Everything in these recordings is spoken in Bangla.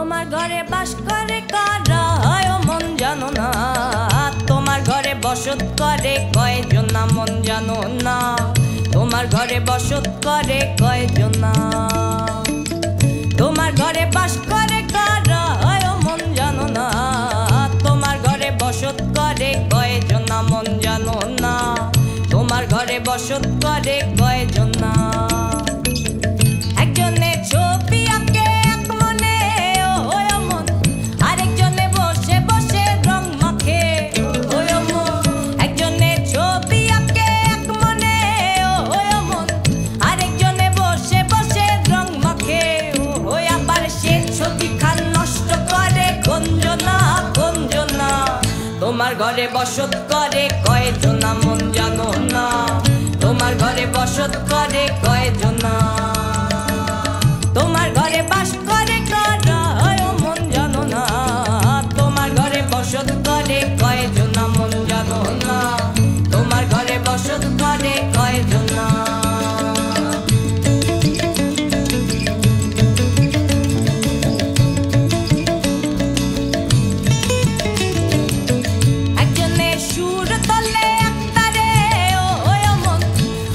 তোমার ঘরে বাস করে কারা হয় ও মন জানো না, তোমার ঘরে বসত করে কয়জন না মন জানো না, তোমার ঘরে বসত করে কয়জন না, তোমার ঘরে বাস করে কারা হয় ও মন জানো না, তোমার ঘরে বসত করে কয়জন না মন জানো না, তোমার ঘরে বসত করে কয়জন না। একজনে ছবি আঁকে এক মনে ও মন, আরেকজনে বসে বসে রং মাখে ও মন, একজনে ছবি আঁকে এক মনে ও মন, আরেকজনে বসে বসে রং মাখে ও আবার সে ছবি খান নষ্ট করে গঞ্জনা গঞ্জনা, তোমার ঘরে বসত করে কয়জন না মন জানো না, তোমার ঘরে বসত করে কয়জন না, তোমার ঘরে বাস করে কারা হয় ও মন জানো না, তোমার ঘরে বসত করে কয়জন না মন জানো না, তোমার ঘরে বসত করে কয়জন না। একজনে সুর তোলে একতারে ও মন,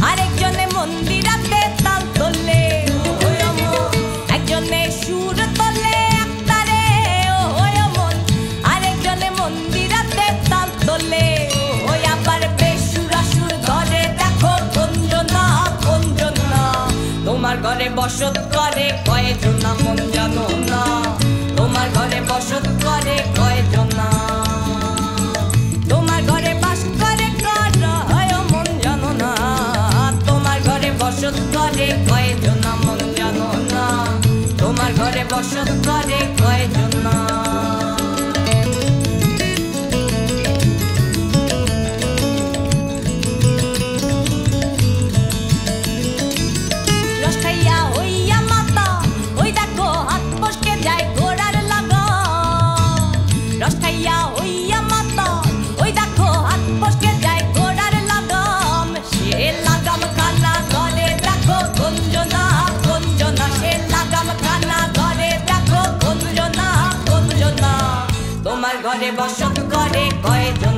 আরেকজনে মন্দিরাতে তাল তোলে ও মন, একজনে সুর তোলে একতারে ও মন, আরেকজনে মন্দিরাতে তাল তোলে ও আবার বেসুরা সুর ধরে দেখো গঞ্জনা গঞ্জনা, তোমার ঘরে বসত করে কয়জন না মন জানো না, তোমার ঘরে বসত করে কয়জন না, তোমার ঘরে বাস করে কারা হয় ও মন জানো না, তোমার ঘরে বসত করে কয়জন না মন জানো না, তোমার ঘরে বসত করে কয়জন না। রস খাইয়া হইয়া মাতা ওই দেখো হাত ফসকে যায় ঘোড়ার লাগাম, রস খাইয়া হইয়া মাতা ওই দেখো হাত ফসকে যায় ঘোড়ার লাগাম, সে লাগাম খানা ঘরে দেখো গঞ্জনা গঞ্জনা, সে লাগাম খানা ঘরে দেখো গঞ্জনা গঞ্জনা, তোমার ঘরে বসত করে কয়জন